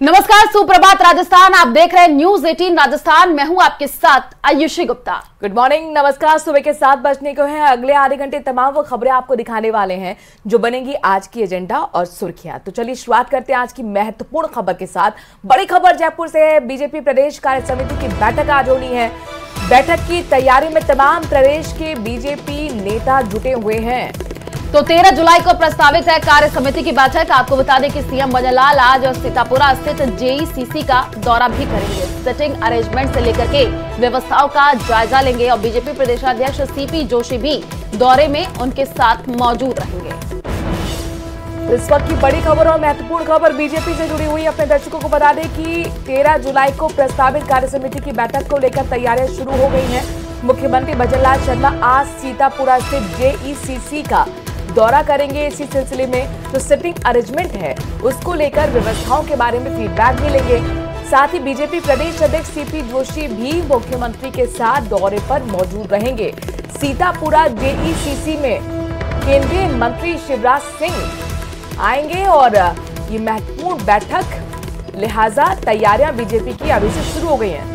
नमस्कार, सुप्रभात राजस्थान। आप देख रहे हैं न्यूज 18 राजस्थान। मैं हूं आपके साथ आयुषी गुप्ता। गुड मॉर्निंग, नमस्कार। सुबह के 7 बजने को है। अगले आधे घंटे तमाम वो खबरें आपको दिखाने वाले हैं जो बनेंगी आज की एजेंडा और सुर्खियां। तो चलिए शुरुआत करते हैं आज की महत्वपूर्ण खबर के साथ। बड़ी खबर जयपुर से है। बीजेपी प्रदेश कार्य समिति की बैठक आज होनी है। बैठक की तैयारी में तमाम प्रदेश के बीजेपी नेता जुटे हुए हैं। तो 13 जुलाई को प्रस्तावित है कार्य समिति की बैठक। आपको बता दें कि सीएम बनवारीलाल आज सीतापुरा स्थित जेईसीसी का दौरा भी करेंगे। सिटिंग अरेंजमेंट से लेकर के व्यवस्थाओं का जायजा लेंगे और बीजेपी प्रदेशाध्यक्ष सीपी जोशी भी दौरे में उनके साथ मौजूद रहेंगे। इस वक्त की बड़ी खबर और महत्वपूर्ण खबर बीजेपी से जुड़ी हुई। अपने दर्शकों को बता दें कि 13 जुलाई को प्रस्तावित कार्य समिति की बैठक को लेकर तैयारियां शुरू हो गई हैं। मुख्यमंत्री भजनलाल शर्मा आज सीतापुरा स्थित जेईसीसी का दौरा करेंगे। इसी सिलसिले में जो सिटिंग अरेंजमेंट है उसको लेकर व्यवस्थाओं के बारे में फीडबैक भी लेंगे। साथ ही बीजेपी प्रदेश अध्यक्ष सीपी जोशी भी मुख्यमंत्री के साथ दौरे पर मौजूद रहेंगे। सीतापुरा जेईसीसी में केंद्रीय मंत्री शिवराज सिंह आएंगे और ये महत्वपूर्ण बैठक लिहाजा तैयारियां बीजेपी की अभी से शुरू हो गई हैं।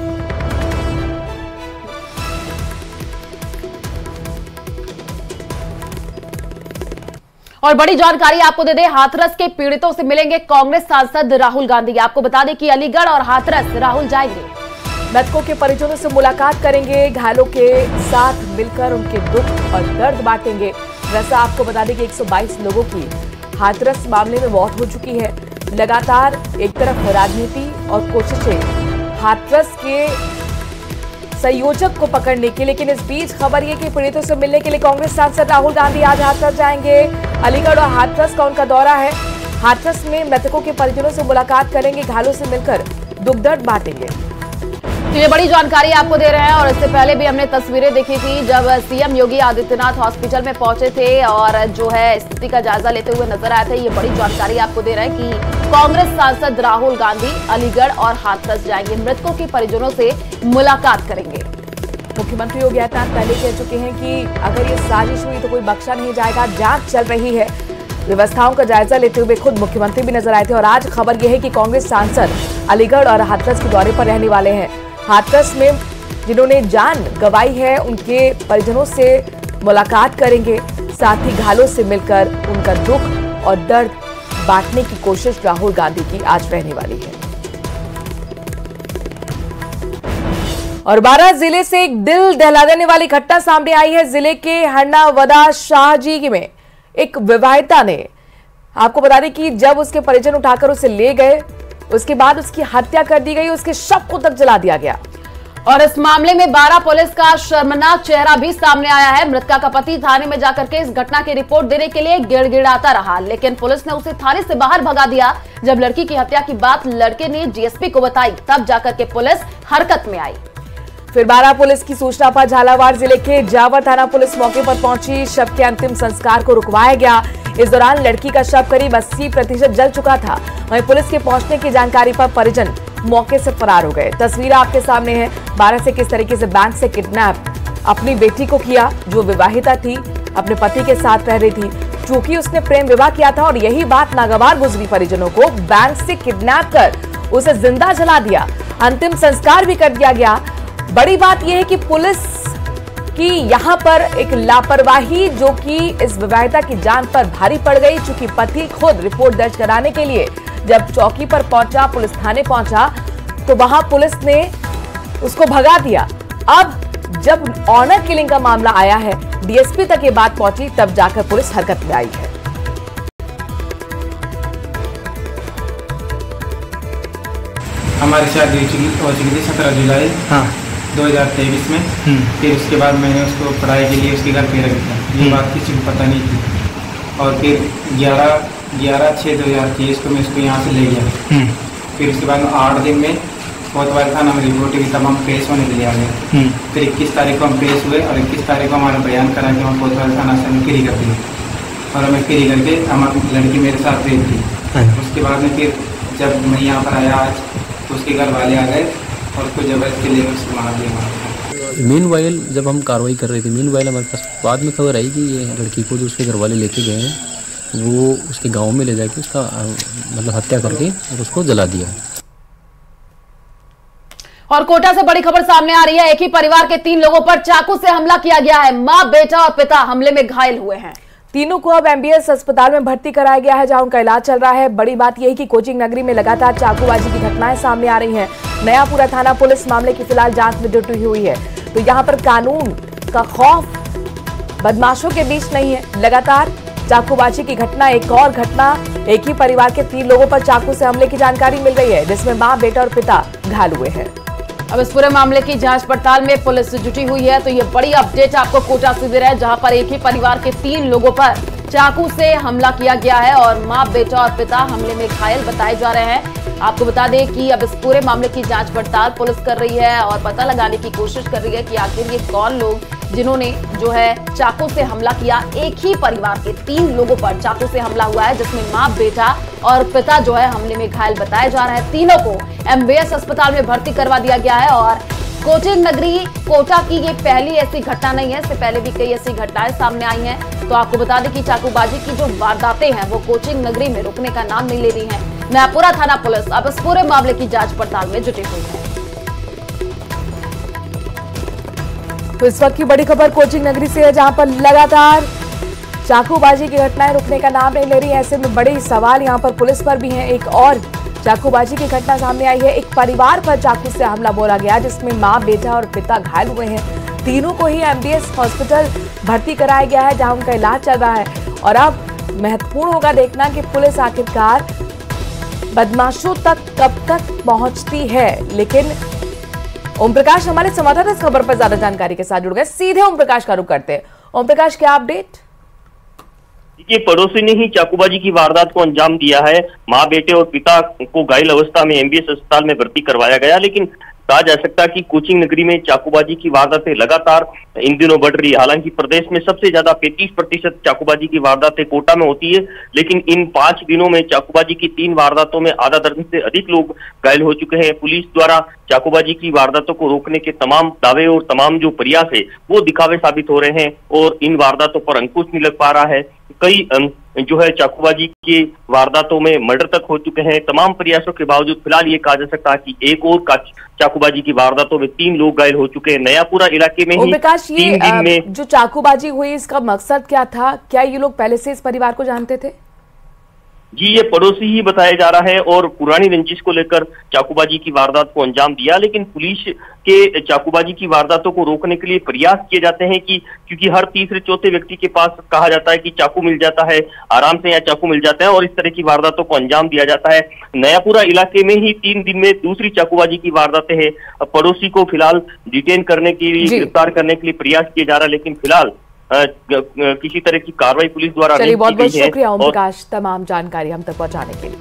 और बड़ी जानकारी आपको दे दें, हाथरस के पीड़ितों से मिलेंगे कांग्रेस सांसद राहुल गांधी। आपको बता दें कि अलीगढ़ और हाथरस राहुल जाएंगे। मृतकों के परिजनों से मुलाकात करेंगे। घायलों के साथ मिलकर उनके दुख और दर्द बांटेंगे। वैसे आपको बता दें कि 122 लोगों की हाथरस मामले में मौत हो चुकी है। लगातार एक तरफ राजनीति और कोशिशें हाथरस के संयोजक को पकड़ने की, लेकिन इस बीच खबर यह कि पीड़ितों से मिलने के लिए कांग्रेस सांसद राहुल गांधी आज हाथरस जाएंगे। अलीगढ़ और हाथरस का उनका दौरा है। हाथरस में मृतकों के परिजनों से मुलाकात करेंगे। घायलों से मिलकर दुख दर्द बांटेंगे। तो ये बड़ी जानकारी आपको दे रहे हैं। और इससे पहले भी हमने तस्वीरें देखी थी जब सीएम योगी आदित्यनाथ हॉस्पिटल में पहुंचे थे और जो है स्थिति का जायजा लेते हुए नजर आए थे। ये बड़ी जानकारी आपको दे रहे हैं कि कांग्रेस सांसद राहुल गांधी अलीगढ़ और हाथरस जाएंगे। मृतकों के परिजनों से मुलाकात करेंगे। मुख्यमंत्री योगी आदित्यनाथ पहले कह चुके हैं कि अगर ये साजिश हुई तो कोई बख्शा नहीं जाएगा। जांच चल रही है। व्यवस्थाओं का जायजा लेते हुए खुद मुख्यमंत्री भी नजर आए थे। और आज खबर यह है कि कांग्रेस सांसद अलीगढ़ और हाथरस के दौरे पर रहने वाले हैं। हाथरस में जिन्होंने जान गंवाई है उनके परिजनों से मुलाकात करेंगे। साथ ही घायलों से मिलकर उनका दुख और दर्द बांटने की कोशिश राहुल गांधी की आज रहने वाली है। और 12 जिले से एक दिल दहला देने वाली घटना सामने आई है। जिले के हरनावदा शाहजी में एक विवाहिता ने, आपको बता दें कि जब उसके परिजन उठाकर उसे ले गए उसके बाद उसकी हत्या कर दी गई। उसके शव को तक जला दिया गया। और इस मामले में 12 पुलिस का शर्मनाक चेहरा भी सामने आया है। मृतका का पति थाने में जाकर के इस घटना की रिपोर्ट देने के लिए गिड़गिड़ाता रहा, लेकिन पुलिस ने उसे थाने से बाहर भगा दिया। जब लड़की की हत्या की बात लड़के ने डीएसपी को बताई तब जाकर के पुलिस हरकत में आई। फिर 12 पुलिस की सूचना पर झालावाड़ जिले के जावर थाना पुलिस मौके पर पहुंची। शव के अंतिम संस्कार को रुकवाया गया। इस दौरान लड़की का शव करीब 80% जल चुका था। वहीं पुलिस के पहुंचने की जानकारी पर परिजन मौके से फरार हो गए। तस्वीर आपके सामने है। 12 से किस तरीके से बैंक से किडनैप अपनी बेटी को किया, जो विवाहिता थी, अपने पति के साथ रह रही थी। चूंकि उसने प्रेम विवाह किया था और यही बात नागवार गुजरी परिजनों को, बैंक से किडनैप कर उसे जिंदा जला दिया। अंतिम संस्कार भी कर दिया गया। बड़ी बात यह है कि पुलिस की यहां पर एक लापरवाही जो कि इस विवाहिता की जान पर भारी पड़ गई। चूंकि पति खुद रिपोर्ट दर्ज कराने के लिए जब चौकी पर पहुंचा, पुलिस थाने पहुंचा, तो वहां पुलिस ने उसको भगा दिया। अब जब ऑनर किलिंग का मामला आया है, डीएसपी तक ये बात पहुंची, तब जाकर पुलिस हरकत में आई है। हमारी शादी हो चुकी थी 17 जुलाई 2023 में। फिर उसके बाद मैंने उसको पढ़ाई के लिए उसके घर पे रख दिया। ये बात किसी को पता नहीं थी। और फिर 11/6/2023 को मैं उसको यहाँ से ले गया। फिर उसके बाद 8 दिन में कोतवाली थाना में रिपोर्ट हुई, तब हम पेश होने के लिए आ गए। फिर 21 तारीख को हम पेश हुए और 21 तारीख को हमारा बयान करा कि हम कोतवाली थाना से हमें फ्री कर दिए। और हमें फ्री करके हमारी लड़की मेरे साथ रही थी। उसके बाद में फिर जब मैं यहाँ पर आया आज, तो उसके घर वाले आ गए और उसको जबरदस्ती लेकर उसको मार दिया। मीनवाइल जब हम कार्रवाई कर रहे थे, मीनवाइल हमारे पास बाद में खबर आई कि ये लड़की को जो उसके घर वाले लेके गए हैं वो उसके गांव में ले जाके उसका मतलब हत्या करके और उसको जला दिया। और कोटा से बड़ी खबर सामने आ रही है। एक ही परिवार के 3 लोगों पर चाकू से हमला किया गया है। मां, बेटा और पिता हमले में घायल हुए हैं। तीनों को अब एमबीएस अस्पताल में भर्ती कराया गया है, जहां उनका इलाज चल रहा है। बड़ी बात यही कि कोचिंग नगरी में लगातार चाकूबाजी की घटनाएं सामने आ रही हैं। नयापुरा थाना पुलिस मामले की फिलहाल जांच में जुटी हुई है। तो यहां पर कानून का खौफ बदमाशों के बीच नहीं है। लगातार चाकूबाजी की घटना, एक और घटना, एक ही परिवार के 3 लोगों पर चाकू से हमले की जानकारी मिल रही है, जिसमें मां, बेटा और पिता घायल हुए हैं। अब इस पूरे मामले की जांच पड़ताल में पुलिस जुटी हुई है। तो ये बड़ी अपडेट आपको कोटा से दे रहा है, जहां पर एक ही परिवार के 3 लोगों पर चाकू से हमला किया गया है और मां, बेटा और पिता हमले में घायल बताए जा रहे हैं। आपको बता दें कि अब इस पूरे मामले की जांच पड़ताल पुलिस कर रही है और पता लगाने की कोशिश कर रही है कि आखिर ये कौन लोग जिन्होंने जो है चाकू से हमला किया। एक ही परिवार के 3 लोगों पर चाकू से हमला हुआ है, जिसमें मां, बेटा और पिता जो है हमले में घायल बताए जा रहे हैं। तीनों को एमबीएस अस्पताल में भर्ती करवा दिया गया है। और कोचिंग नगरी कोटा की ये पहली ऐसी घटना नहीं है, इससे पहले भी कई ऐसी घटनाएं सामने आई हैं। तो आपको बता दें कि चाकूबाजी की जो वारदातें हैं वो कोचिंग नगरी में रुकने का नाम नहीं ले रही हैं। नयापुरा थाना पुलिस अब इस पूरे मामले की जांच पड़ताल में जुटी हुई है। तो इस वक्त की बड़ी खबर कोचिंग नगरी से है, जहां पर लगातार चाकूबाजी की घटनाएं रुकने का नाम नहीं ले रही है। ऐसे में बड़े सवाल यहां पर पुलिस पर भी हैं। एक और चाकूबाजी की घटना सामने आई है। एक परिवार पर चाकू से हमला बोला गया, जिसमें मां, बेटा और पिता घायल हुए हैं। तीनों को ही एमबीएस हॉस्पिटल भर्ती कराया गया है, जहां उनका इलाज चल रहा है। और अब महत्वपूर्ण होगा देखना कि पुलिस आखिरकार बदमाशों तक कब तक पहुंचती है। लेकिन ओम प्रकाश हमारे संवाददाता इस खबर पर ज्यादा जानकारी के साथ जुड़ गए। सीधे ओम प्रकाश का रुख करते हैं। ओम प्रकाश, क्या अपडेट? देखिए, पड़ोसी ने ही चाकूबाजी की वारदात को अंजाम दिया है। मां, बेटे और पिता को घायल अवस्था में एमबीएस अस्पताल में भर्ती करवाया गया। लेकिन कहा जा सकता है कि कोचिंग नगरी में चाकूबाजी की वारदातें लगातार इन दिनों बढ़ रही है। हालांकि प्रदेश में सबसे ज्यादा 35% चाकूबाजी की वारदातें कोटा में होती है, लेकिन इन 5 दिनों में चाकूबाजी की 3 वारदातों में आधा दर्जन से अधिक लोग घायल हो चुके हैं। पुलिस द्वारा चाकूबाजी की वारदातों को रोकने के तमाम दावे और तमाम जो प्रयास है वो दिखावे साबित हो रहे हैं और इन वारदातों पर अंकुश नहीं लग पा रहा है। कई जो है चाकूबाजी की वारदातों में मर्डर तक हो चुके हैं। तमाम प्रयासों के बावजूद फिलहाल ये कहा जा सकता है कि एक और चाकूबाजी की वारदातों में 3 लोग घायल हो चुके हैं। नयापुरा इलाके में ही 3 दिन में जो चाकूबाजी हुई, इसका मकसद क्या था? क्या ये लोग पहले से इस परिवार को जानते थे? जी, ये पड़ोसी ही बताया जा रहा है और पुरानी रंजिश को लेकर चाकूबाजी की वारदात को अंजाम दिया। लेकिन पुलिस के चाकूबाजी की वारदातों को रोकने के लिए प्रयास किए जाते हैं कि क्योंकि हर तीसरे चौथे व्यक्ति के पास कहा जाता है कि चाकू मिल जाता है, आराम से यहाँ चाकू मिल जाता है और इस तरह की वारदातों को अंजाम दिया जाता है। नयापुरा इलाके में ही 3 दिन में दूसरी चाकूबाजी की वारदातें हैं। पड़ोसी को फिलहाल डिटेन करने के लिए, गिरफ्तार करने के लिए प्रयास किए जा रहा है, लेकिन फिलहाल किसी तरह की कार्रवाई पुलिस द्वारा नहीं की गई है। बहुत बहुत शुक्रिया ओम प्रकाश, तमाम जानकारी हम तक पहुंचाने के लिए।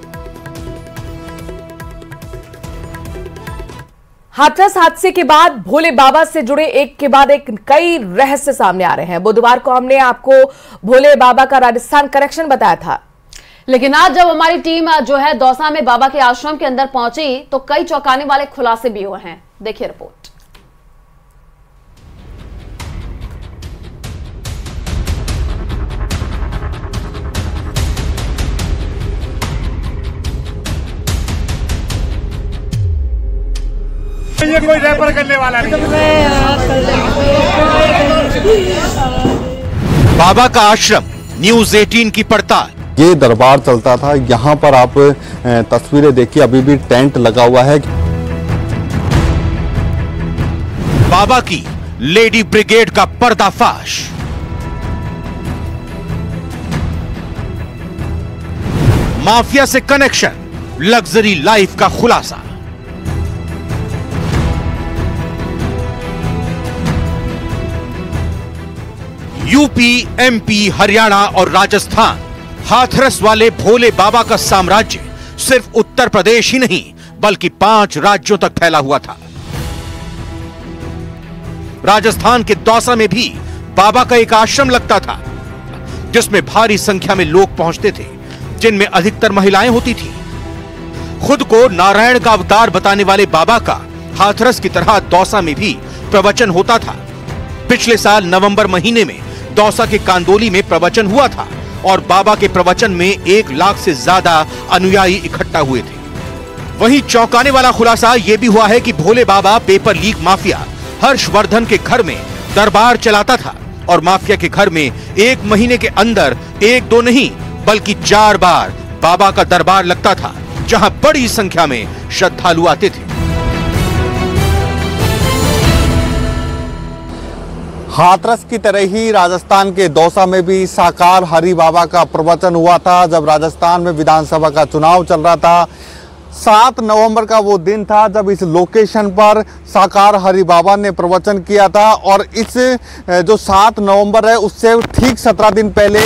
हाथरस हादसे के बाद भोले बाबा से जुड़े एक के बाद एक कई रहस्य सामने आ रहे हैं। बुधवार को हमने आपको भोले बाबा का राजस्थान कनेक्शन बताया था, लेकिन आज जब हमारी टीम जो है दौसा में बाबा के आश्रम के अंदर पहुंची तो कई चौंकाने वाले खुलासे भी हुए हैं। देखिए रिपोर्ट। ये कोई रैपर करने वाला नहीं है। बाबा का आश्रम, न्यूज 18 की पड़ताल। ये दरबार चलता था, यहाँ पर आप तस्वीरें देखिए, अभी भी टेंट लगा हुआ है। बाबा की लेडी ब्रिगेड का पर्दाफाश। माफिया से कनेक्शन, लग्जरी लाइफ का खुलासा। यूपी, एमपी, हरियाणा और राजस्थान, हाथरस वाले भोले बाबा का साम्राज्य सिर्फ उत्तर प्रदेश ही नहीं बल्कि 5 राज्यों तक फैला हुआ था। राजस्थान के दौसा में भी बाबा का एक आश्रम लगता था, जिसमें भारी संख्या में लोग पहुंचते थे, जिनमें अधिकतर महिलाएं होती थी। खुद को नारायण का अवतार बताने वाले बाबा का हाथरस की तरह दौसा में भी प्रवचन होता था। पिछले साल नवंबर महीने में दौसा के कांदोली में प्रवचन हुआ था और बाबा के प्रवचन में 1 लाख से ज्यादा अनुयायी इकट्ठा हुए थे। वहीं चौंकाने वाला खुलासा यह भी हुआ है कि भोले बाबा पेपर लीक माफिया हर्षवर्धन के घर में दरबार चलाता था और माफिया के घर में 1 महीने के अंदर 1-2 नहीं बल्कि 4 बार बाबा का दरबार लगता था, जहां बड़ी संख्या में श्रद्धालु आते थे। हाथरस की तरह ही राजस्थान के दौसा में भी साकार हरि बाबा का प्रवचन हुआ था। जब राजस्थान में विधानसभा का चुनाव चल रहा था, 7 नवंबर का वो दिन था जब इस लोकेशन पर साकार हरि बाबा ने प्रवचन किया था। और इस जो 7 नवंबर है उससे ठीक 17 दिन पहले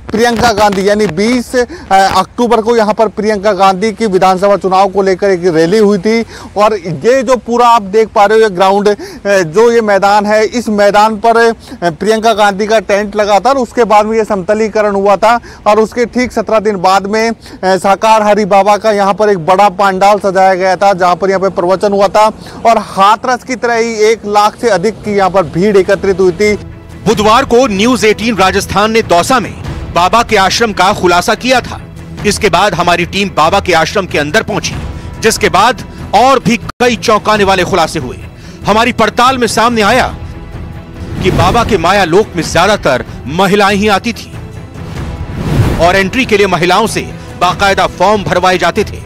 प्रियंका गांधी यानी 20 अक्टूबर को यहाँ पर प्रियंका गांधी की विधानसभा चुनाव को लेकर एक रैली हुई थी। और ये जो पूरा आप देख पा रहे हो ये ग्राउंड जो ये मैदान है, इस मैदान पर प्रियंका गांधी का टेंट लगा था और उसके बाद में ये समतलीकरण हुआ था। और उसके ठीक 17 दिन बाद में साकार हरि बाबा का यहाँ पर एक बड़ा पंडाल सजाया गया था, जहाँ पर यहाँ पे प्रवचन हुआ था। और हाथरस की तरह ही 1 लाख से अधिक की यहाँ पर भीड़ एकत्रित हुई थी। बुधवार को न्यूज़ 18 राजस्थान ने दौसा में बाबा के आश्रम का खुलासा किया था। इसके बाद हमारी टीम बाबा के आश्रम के अंदर पहुंची, जिसके बाद और भी कई चौंकाने वाले खुलासे हुए। हमारी पड़ताल में सामने आया कि बाबा के माया लोक में ज्यादातर महिलाएं ही आती थी और एंट्री के लिए महिलाओं से बाकायदा फॉर्म भरवाए जाते थे,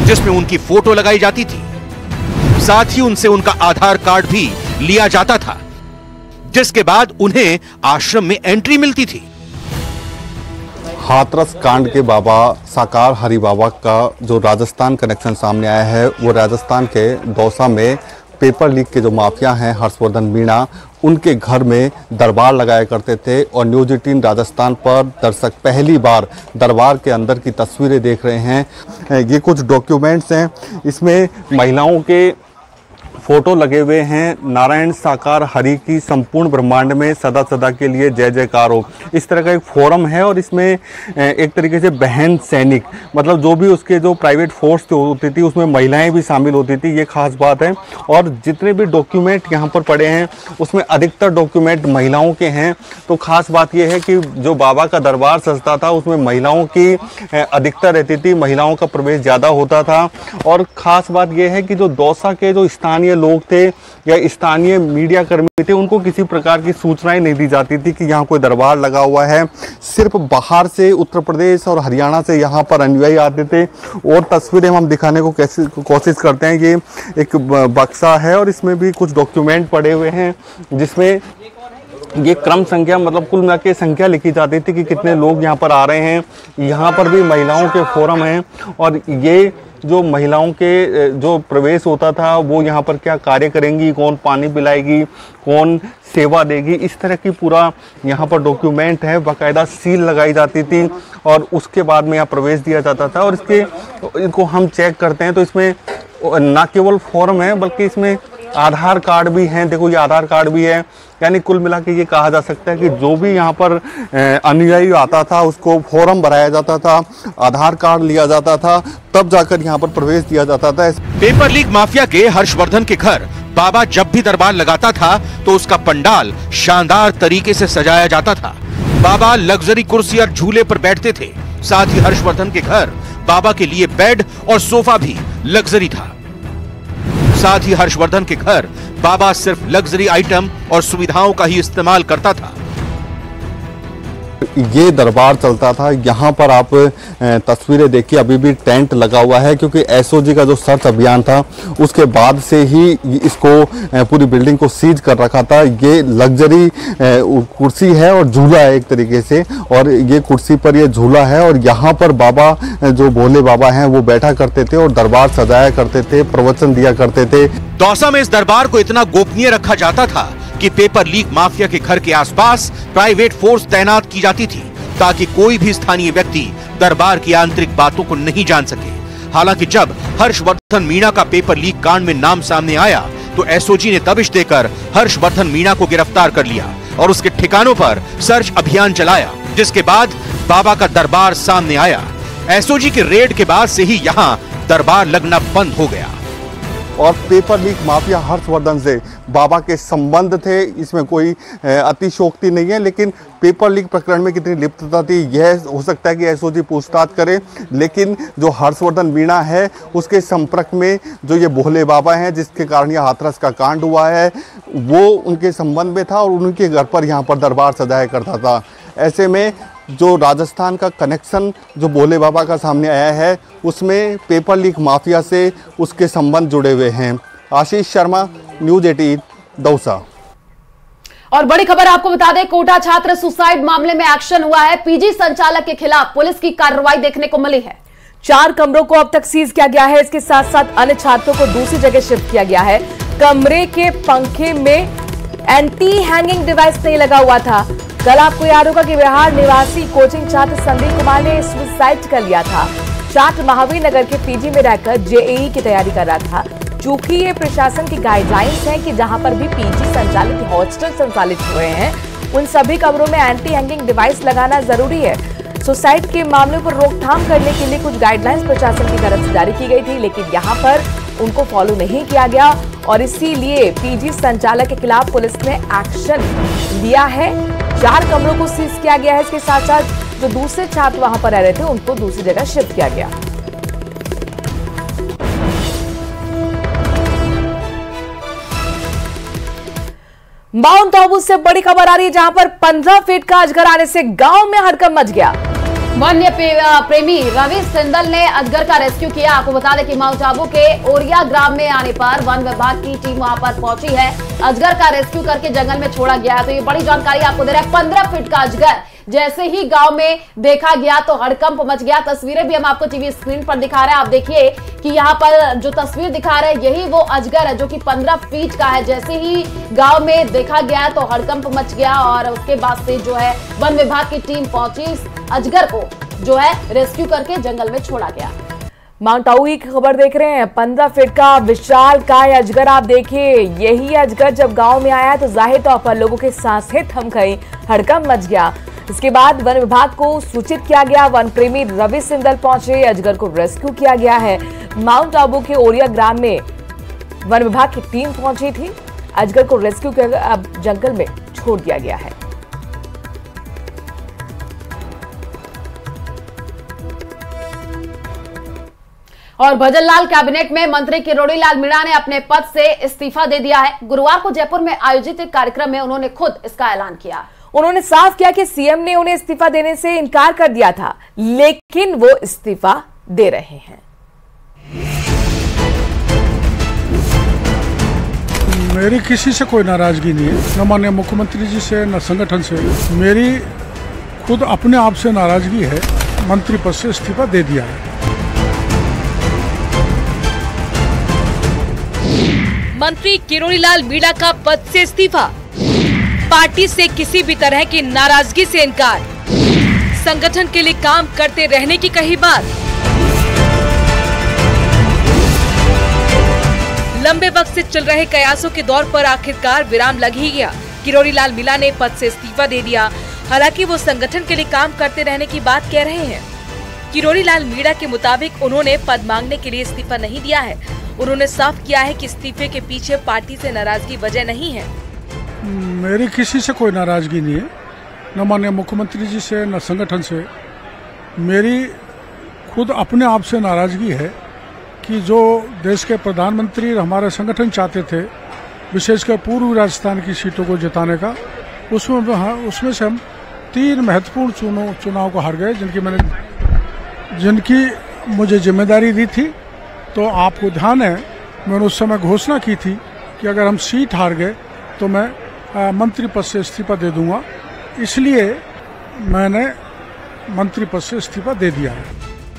जिसमें उनकी फोटो लगाई जाती थी। साथ ही उनसे उनका आधार कार्ड भी लिया जाता था, जिसके बाद उन्हें आश्रम में एंट्री मिलती थी। हाथरस कांड के बाबा साकार हरि बाबा का जो राजस्थान कनेक्शन सामने आया है, वो राजस्थान के दौसा में पेपर लीक के जो माफिया हैं हर्षवर्धन मीणा, उनके घर में दरबार लगाया करते थे। और न्यूज़ 18 राजस्थान पर दर्शक पहली बार दरबार के अंदर की तस्वीरें देख रहे हैं। ये कुछ डॉक्यूमेंट्स हैं, इसमें महिलाओं के फोटो लगे हुए हैं। नारायण साकार हरि की संपूर्ण ब्रह्मांड में सदा सदा के लिए जय जयकार हो, इस तरह का एक फोरम है। और इसमें एक तरीके से बहन सैनिक, मतलब जो भी उसके जो प्राइवेट फोर्स होती थी उसमें महिलाएं भी शामिल होती थी, ये खास बात है। और जितने भी डॉक्यूमेंट यहाँ पर पड़े हैं उसमें अधिकतर डॉक्यूमेंट महिलाओं के हैं। तो खास बात यह है कि जो बाबा का दरबार सजता था उसमें महिलाओं की अधिकतर रहती थी, महिलाओं का प्रवेश ज़्यादा होता था। और ख़ास बात यह है कि जो दौसा के जो स्थानीय लोग थे या स्थानीय मीडिया कर्मी थे, उनको किसी प्रकार की सूचनाएं नहीं दी जाती थी कि यहाँ कोई दरबार लगा हुआ है। सिर्फ बाहर से उत्तर प्रदेश और हरियाणा से यहाँ पर अनुयायी आते थे। और तस्वीरें हम दिखाने को कैसे कोशिश करते हैं। ये एक बक्सा है और इसमें भी कुछ डॉक्यूमेंट पड़े हुए हैं, जिसमें ये क्रम संख्या, मतलब कुल मिला के संख्या लिखी जाती थी कि कितने लोग यहाँ पर आ रहे हैं। यहाँ पर भी महिलाओं के फोरम हैं और ये जो महिलाओं के जो प्रवेश होता था वो यहाँ पर क्या कार्य करेंगी, कौन पानी पिलाएगी, कौन सेवा देगी, इस तरह की पूरा यहाँ पर डॉक्यूमेंट है। बाकायदा सील लगाई जाती थी और उसके बाद में यहाँ प्रवेश दिया जाता था। और इनको हम चेक करते हैं तो इसमें ना केवल फॉर्म है बल्कि इसमें आधार कार्ड भी हैं। देखो ये आधार कार्ड भी है। यानी कुल मिला के ये कहा जा सकता है कि जो भी यहाँ पर अनुयायी आता था उसको फॉर्म भराया जाता था, आधार कार्ड लिया जाता था, तब जाकर यहाँ पर प्रवेश दिया जाता था। पेपर लीक माफिया के हर्षवर्धन के घर बाबा जब भी दरबार लगाता था तो उसका पंडाल शानदार तरीके से सजाया जाता था। बाबा लग्जरी कुर्सी और झूले पर बैठते थे। साथ ही हर्षवर्धन के घर बाबा के लिए बेड और सोफा भी लग्जरी था। साथ ही हर्षवर्धन के घर बाबा सिर्फ लग्जरी आइटम और सुविधाओं का ही इस्तेमाल करता था। ये दरबार चलता था। यहाँ पर आप तस्वीरें देखिए, अभी भी टेंट लगा हुआ है, क्योंकि एसओजी का जो सर्च अभियान था उसके बाद से ही इसको पूरी बिल्डिंग को सीज कर रखा था। ये लग्जरी कुर्सी है और झूला है एक तरीके से, और ये कुर्सी पर ये झूला है और यहाँ पर बाबा जो भोले बाबा हैं वो बैठा करते थे और दरबार सजाया करते थे, प्रवचन दिया करते थे। दौसा में इस दरबार को इतना गोपनीय रखा जाता था कि पेपर लीक माफिया के घर के आसपास प्राइवेट फोर्स तैनात की जाती थी, ताकि कोई भी स्थानीय व्यक्ति दरबार की आंतरिक बातों को नहीं जान सके। हालांकि जब हर्षवर्धन मीणा का पेपर लीक कांड में नाम सामने आया तो एसओजी ने दबिश देकर हर्षवर्धन मीणा को गिरफ्तार कर लिया और उसके ठिकानों पर सर्च अभियान चलाया, जिसके बाद बाबा का दरबार सामने आया। एसओजी के रेड के बाद से ही यहाँ दरबार लगना बंद हो गया। और पेपर लीक माफिया हर्षवर्धन से बाबा के संबंध थे, इसमें कोई अतिशयोक्ति नहीं है। लेकिन पेपर लीक प्रकरण में कितनी लिप्तता थी यह हो सकता है कि एसओजी पूछताछ करे, लेकिन जो हर्षवर्धन मीणा है उसके संपर्क में जो ये भोले बाबा हैं जिसके कारण यह हाथरस का कांड हुआ है वो उनके संबंध में था और उनके घर पर यहाँ पर दरबार सजाया करता था। ऐसे में जो राजस्थान का कनेक्शन जो भोले बाबा का सामने आया है उसमें पेपर लीक माफिया से उसके संबंध जुड़े हुए हैं। आशीष शर्मा, न्यूज़ 18, दौसा। और बड़ी खबर आपको बता दें, कोटा छात्र सुसाइड मामले में एक्शन हुआ है। पीजी संचालक के खिलाफ पुलिस की कार्रवाई देखने को मिली है। 4 कमरों को अब तक सीज किया गया है। इसके साथ साथ अन्य छात्रों को दूसरी जगह शिफ्ट किया गया है। कमरे के पंखे में एंटी हैंगिंग डिवाइस नहीं लगा हुआ था। कल आपको याद होगा कि बिहार निवासी कोचिंग छात्र संदीप कुमार ने सुसाइड कर लिया था। छात्र महावीर नगर के पीजी में रहकर जेईई की तैयारी कर रहा था। चूंकि ये प्रशासन की गाइडलाइंस है कि जहां पर भी पीजी संचालित हॉस्टल संचालित हुए हैं उन सभी कमरों में एंटी हैंगिंग डिवाइस लगाना जरूरी है। सुसाइड के मामलों पर रोकथाम करने के लिए कुछ गाइडलाइंस प्रशासन की तरफ से जारी की गई थी, लेकिन यहाँ पर उनको फॉलो नहीं किया गया और इसीलिए पीजी संचालक के खिलाफ पुलिस ने एक्शन लिया है। 4 कमरों को सीज किया गया है। इसके साथ साथ जो दूसरे छात्र वहां पर रह रहे थे उनको दूसरी जगह शिफ्ट किया गया। माउंट आबू से बड़ी खबर आ रही है जहां पर 15 फीट का अजगर आने से गांव में हड़कंप मच गया। वन्य प्रेमी रवि सिंदल ने अजगर का रेस्क्यू किया। आपको बता दें कि माउंट आबू के ओरिया ग्राम में आने पर वन विभाग की टीम वहां पर पहुंची है। अजगर का रेस्क्यू करके जंगल में छोड़ा गया है। तो ये बड़ी जानकारी आपको दे रहा है। 15 फीट का अजगर जैसे ही गांव में देखा गया तो हड़कंप मच गया। तस्वीरें भी हम आपको टीवी स्क्रीन पर दिखा रहे हैं। आप देखिए कि यहाँ पर जो तस्वीर दिखा रहे हैं यही वो अजगर है जो कि 15 फीट का है। जैसे ही गांव में देखा गया तो हड़कंप मच गया और उसके बाद से जो है वन विभाग की टीम पहुंची। इस अजगर को जो है रेस्क्यू करके जंगल में छोड़ा गया। माउंट आबू की खबर देख रहे हैं। 15 फीट का विशाल काय अजगर आप देखिए। यही अजगर जब गांव में आया तो जाहिर तौर पर लोगों के सांसें थम गई, हड़कंप मच गया। इसके बाद वन विभाग को सूचित किया गया। वन प्रेमी रवि सिंदल पहुंचे, अजगर को रेस्क्यू किया गया है। माउंट आबू के ओरिया ग्राम में वन विभाग की टीम पहुंची थी। अजगर को रेस्क्यू कर अब जंगल में छोड़ दिया गया है। और भजनलाल कैबिनेट में मंत्री किरोड़ी लाल मीणा ने अपने पद से इस्तीफा दे दिया है। गुरुवार को जयपुर में आयोजित एक कार्यक्रम में उन्होंने खुद इसका ऐलान किया। उन्होंने साफ किया कि सीएम ने उन्हें इस्तीफा देने से इनकार कर दिया था, लेकिन वो इस्तीफा दे रहे हैं। मेरी किसी से कोई नाराजगी नहीं है, न माननीय मुख्यमंत्री जी से न संगठन से। मेरी खुद अपने आप से नाराजगी है। मंत्री पद से इस्तीफा दे दिया है। मंत्री किरोड़ी लाल मीणा का पद से इस्तीफा, पार्टी से किसी भी तरह की नाराजगी से इनकार, संगठन के लिए काम करते रहने की कही बात। लंबे वक्त से चल रहे कयासों के दौर पर आखिरकार विराम लग ही गया। किरोड़ी लाल मीणा ने पद से इस्तीफा दे दिया। हालांकि वो संगठन के लिए काम करते रहने की बात कह रहे हैं। किरोड़ी लाल मीणा के मुताबिक उन्होंने पद मांगने के लिए इस्तीफा नहीं दिया है। उन्होंने साफ किया है कि इस्तीफे के पीछे पार्टी से नाराजगी वजह नहीं है। मेरी किसी से कोई नाराजगी नहीं है, न माननीय मुख्यमंत्री जी से न संगठन से। मेरी खुद अपने आप से नाराजगी है कि जो देश के प्रधानमंत्री हमारे संगठन चाहते थे, विशेषकर पूर्वी राजस्थान की सीटों को जिताने का, उसमें से हम 3 महत्वपूर्ण चुनाव को हार गए, जिनकी मुझे जिम्मेदारी दी थी। तो आपको ध्यान है मैंने उस समय घोषणा की थी कि अगर हम सीट हार गए तो मैं मंत्री पद से इस्तीफा दे दूंगा। इसलिए मैंने मंत्री पद से इस्तीफा दे दिया है।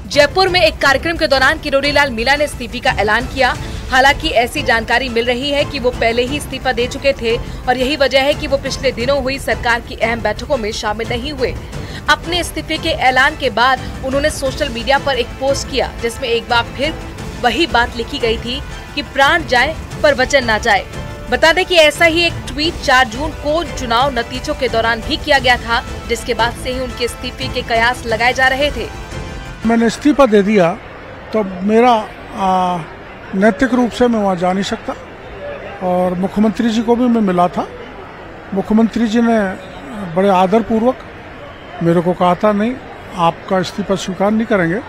जयपुर में एक कार्यक्रम के दौरान किरोड़ी लाल मीणा ने इस्तीफे का ऐलान किया। हालांकि ऐसी जानकारी मिल रही है कि वो पहले ही इस्तीफा दे चुके थे और यही वजह है कि वो पिछले दिनों हुई सरकार की अहम बैठकों में शामिल नहीं हुए। अपने इस्तीफे के ऐलान के बाद उन्होंने सोशल मीडिया पर एक पोस्ट किया जिसमें एक बार फिर वही बात लिखी गई थी कि प्राण जाए पर वचन ना जाए। बता दें कि ऐसा ही एक ट्वीट 4 जून को चुनाव नतीजों के दौरान भी किया गया था, जिसके बाद से ही उनके इस्तीफे के कयास लगाए जा रहे थे। मैंने इस्तीफा दे दिया तो मेरा नैतिक रूप से मैं वहाँ जा नहीं सकता। और मुख्यमंत्री जी को भी मैं मिला था। मुख्यमंत्री जी ने बड़े आदरपूर्वक मेरे को कहा था, नहीं आपका इस्तीफा स्वीकार नहीं करेंगे।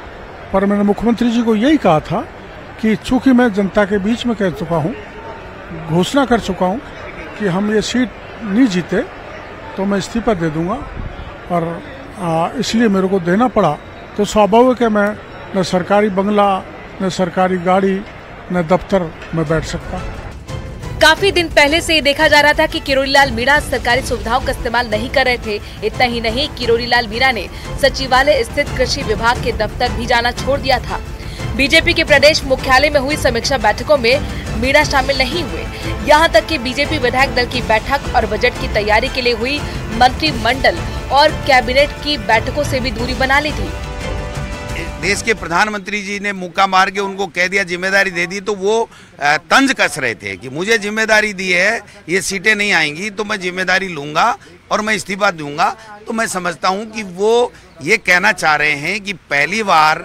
पर मैंने मुख्यमंत्री जी को यही कहा था कि चूंकि मैं जनता के बीच में कह चुका हूँ, घोषणा कर चुका हूँ कि हम ये सीट नहीं जीते तो मैं इस्तीफा दे दूंगा, और इसलिए मेरे को देना पड़ा। तो स्वाभाविक है मैं न सरकारी बंगला, न सरकारी गाड़ी, न दफ्तर में बैठ सकता। काफी दिन पहले से ये देखा जा रहा था कि किरोड़ीलाल मीणा सरकारी सुविधाओं का इस्तेमाल नहीं कर रहे थे। इतना ही नहीं, किरोड़ीलाल मीणा ने सचिवालय स्थित कृषि विभाग के दफ्तर भी जाना छोड़ दिया था। बीजेपी के प्रदेश मुख्यालय में हुई समीक्षा बैठकों में मीणा शामिल नहीं हुए। यहाँ तक कि बीजेपी विधायक दल की बैठक और बजट की तैयारी के लिए हुई मंत्रिमंडल और कैबिनेट की बैठकों से भी दूरी बना ली थी। देश के प्रधानमंत्री जी ने मुक्का मार के उनको कह दिया, जिम्मेदारी दे दी, तो वो तंज कस रहे थे कि मुझे जिम्मेदारी दी है, ये सीटें नहीं आएंगी तो मैं जिम्मेदारी लूंगा और मैं इस्तीफा दूंगा। तो मैं समझता हूं कि वो ये कहना चाह रहे हैं कि पहली बार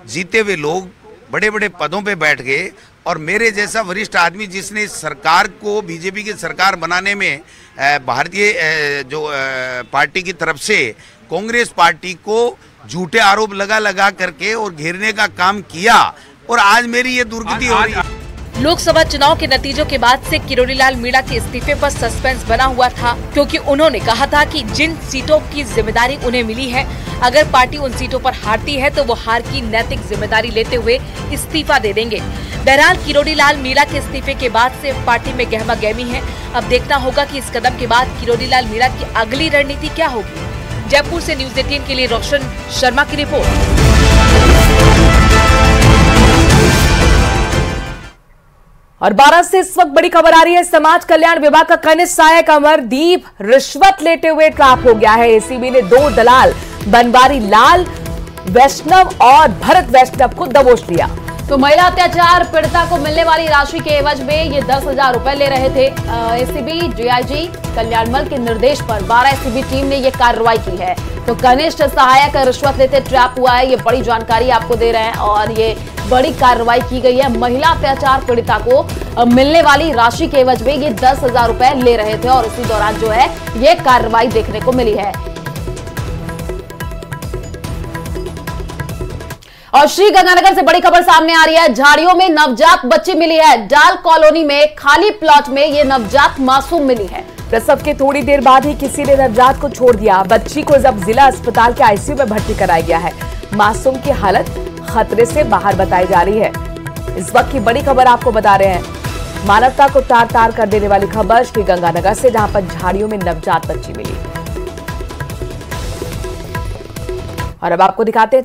जीते हुए लोग बड़े बड़े पदों पे बैठ गए, और मेरे जैसा वरिष्ठ आदमी जिसने सरकार को, बीजेपी की सरकार बनाने में भारतीय पार्टी की तरफ से कांग्रेस पार्टी को झूठे आरोप लगा करके और घेरने का काम किया, और आज मेरी ये दुर्गति हो रही है। लोकसभा चुनाव के नतीजों के बाद से किरोड़ीलाल मीणा के इस्तीफे पर सस्पेंस बना हुआ था, क्योंकि उन्होंने कहा था कि जिन सीटों की जिम्मेदारी उन्हें मिली है, अगर पार्टी उन सीटों पर हारती है तो वो हार की नैतिक जिम्मेदारी लेते हुए इस्तीफा दे देंगे। बहरहाल किरोड़ीलाल मीणा के इस्तीफे के बाद से पार्टी में गहमा गहमी है। अब देखना होगा कि इस कदम के बाद किरोड़ीलाल मीणा की अगली रणनीति क्या होगी। जयपुर से न्यूज़ 18 के लिए रोशन शर्मा की रिपोर्ट। और 12 से इस वक्त बड़ी खबर आ रही है। समाज कल्याण विभाग का कनिष्ठ सहायक अमरदीप रिश्वत लेते हुए ट्रैप हो गया है। एसीबी ने 2 दलाल बनवारी लाल वैष्णव और भरत वैष्णव को दबोच लिया। तो महिला अत्याचार पीड़िता को मिलने वाली राशि के एवज में ये 10,000 रुपए ले रहे थे। एसीबी डीआईजी कल्याणमल के निर्देश पर 12 एसीबी टीम ने ये कार्रवाई की है। तो कनिष्ठ सहायक रिश्वत लेते ट्रैप हुआ है, ये बड़ी जानकारी आपको दे रहे हैं, और ये बड़ी कार्रवाई की गई है। महिला अत्याचार पीड़िता को मिलने वाली राशि के एवज में ये 10,000 रुपए ले रहे थे, और इसी दौरान जो है ये कार्रवाई देखने को मिली है। और श्रीगंगानगर से बड़ी खबर सामने आ रही है। झाड़ियों में नवजात बच्ची मिली है। डाल कॉलोनी में खाली प्लॉट में ये नवजात मासूम मिली है। प्रसव के थोड़ी देर बाद ही किसी ने नवजात को छोड़ दिया। बच्ची को जब जिला अस्पताल के आईसीयू में भर्ती कराया गया है। मासूम की हालत खतरे से बाहर बताई जा रही है। इस वक्त की बड़ी खबर आपको बता रहे हैं। मानवता को तार तार कर देने वाली खबर श्रीगंगानगर से, जहां पर झाड़ियों में नवजात बच्ची मिली। और अब आपको दिखाते हैं